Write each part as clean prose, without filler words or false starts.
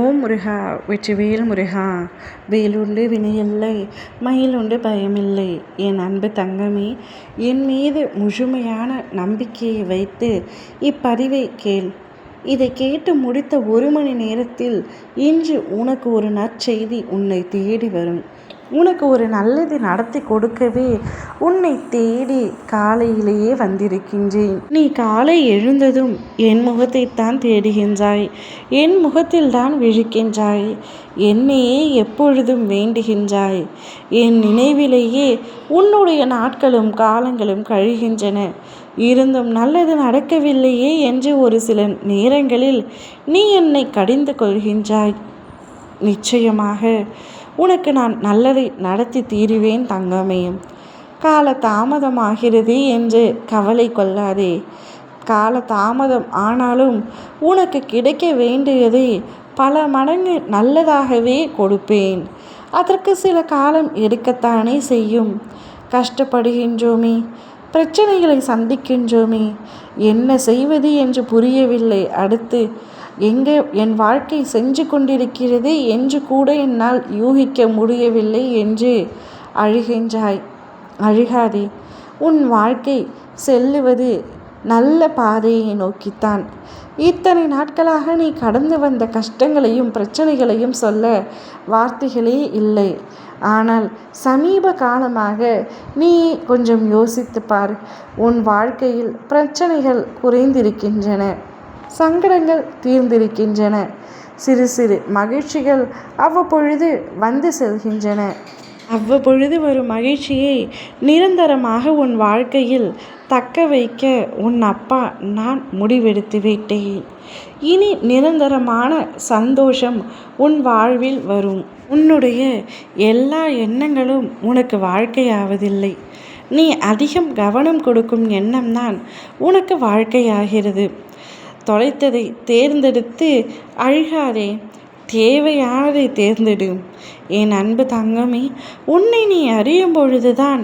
ஓம் முருகா வெற்றிவேல் முருகா. வேலுண்டு வினையில்லை, மயிலுண்டு பயமில்லை. என் அன்பு தங்கமே, என் மீது முழுமையான நம்பிக்கையை வைத்து இப்பதிவை கேள். இதை கேட்டு முடித்த 1 மணி நேரத்தில் இன்று உனக்கு ஒரு நற்செய்தி உன்னை தேடி வரும். உனக்கு ஒரு நல்லது நடத்தி கொடுக்கவே உன்னை தேடி காலையிலேயே வந்திருக்கின்றேன். நீ காலை எழுந்ததும் என் முகத்தைத்தான் தேடுகின்றாய், என் முகத்தில்தான் விழிக்கின்றாய், என்னையே எப்பொழுதும் வேண்டுகின்றாய். என் நினைவிலேயே உன்னுடைய நாட்களும் காலங்களும் கழிகின்றன. இருந்தும் நல்லது நடக்கவில்லையே என்று ஒரு சில நேரங்களில் நீ என்னை கடிந்து கொள்கின்றாய். நிச்சயமாக உனக்கு நான் நல்லதை நடத்தி தீருவேன் தங்கமே. கால தாமதமாகிறது என்று கவலை கொள்ளாதே. கால தாமதம் ஆனாலும் உனக்கு கிடைக்க வேண்டியதை பல மடங்கு நல்லதாகவே கொடுப்பேன். அதற்கு சில காலம் எடுக்கத்தானே செய்யும். கஷ்டப்படுகின்றோமே, பிரச்சனைகளை சந்திக்கின்றோமே, என்ன செய்வது என்று புரியவில்லை. அடுத்து எங்கே என் வாழ்க்கை சென்று கொண்டிருக்கிறது என்று கூட என்னால் யூகிக்க முடியவில்லை என்று அழுகின்றாய். அழுகாதே. உன் வாழ்க்கை செல்லுவது நல்ல பாதையை நோக்கித்தான். இத்தனை நாட்களாக நீ கடந்து வந்த கஷ்டங்களையும் பிரச்சனைகளையும் சொல்ல வார்த்தைகளே இல்லை. ஆனால் சமீப காலமாக நீ கொஞ்சம் யோசித்து பார். உன் வாழ்க்கையில் பிரச்சனைகள் குறைந்திருக்கின்றன, சங்கடங்கள் தீர்ந்திருக்கின்றன, சிறு சிறு மகிழ்ச்சிகள் அவ்வப்பொழுது வந்து செல்கின்றன. அவ்வப்பொழுது வரும் மகிழ்ச்சியை நிரந்தரமாக உன் வாழ்க்கையில் தக்க வைக்க உன் அப்பா நான் முடிவெடுத்து விட்டேன். இனி நிரந்தரமான சந்தோஷம் உன் வாழ்வில் வரும். உன்னுடைய எல்லா எண்ணங்களும் உனக்கு வாழ்க்கையாவதில்லை. நீ அதிகம் கவனம் கொடுக்கும் எண்ணம்தான் உனக்கு வாழ்க்கையாகிறது. தொலைத்ததை தேர்ந்தெடுத்து அழுகாதே. தேவையானதை தேர்ந்தெடு. என் அன்பு தங்கமே, உன்னை நீ அறியும் பொழுதுதான்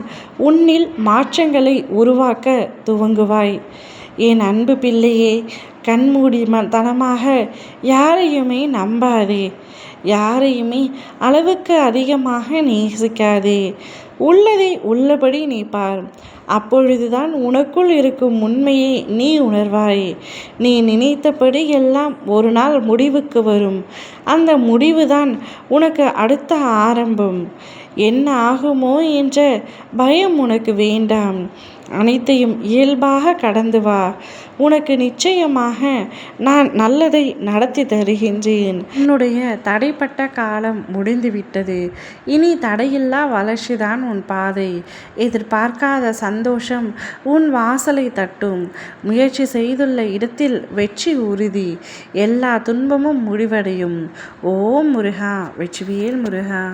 உன்னில் மாற்றங்களை உருவாக்க துவங்குவாய். என் அன்பு பிள்ளையே, கண்மூடித்தனமாக யாரையுமே நம்பாதே. யாரையுமே அளவுக்கு அதிகமாக நேசிக்காதே. உள்ளதை உள்ளபடி நீ பார். அப்பொழுதுதான் உனக்குள் இருக்கும் உண்மையை நீ உணர்வாய். நீ நினைத்தபடி எல்லாம் ஒரு நாள் முடிவுக்கு வரும். அந்த முடிவுதான் உனக்கு அடுத்த ஆரம்பம். என்ன ஆகுமோ என்ற பயம் உனக்கு வேண்டாம். அனைத்தையும் இயல்பாக கடந்து வா. உனக்கு நிச்சயமாக நான் நல்லதை நடத்தி தருகின்றேன். உன்னுடைய தடைப்பட்ட காலம் முடிந்துவிட்டது. இனி தடையில்லா வளர்ச்சிதான் உன் பாதை. எதிர்பார்க்காத சந்தோஷம் உன் வாசலை தட்டும். முயற்சி செய்துள்ள இடத்தில் வெற்றி உறுதி. எல்லா துன்பமும் முடிவடையும். ஓம் முருகா வெற்றிவேல் முருகா.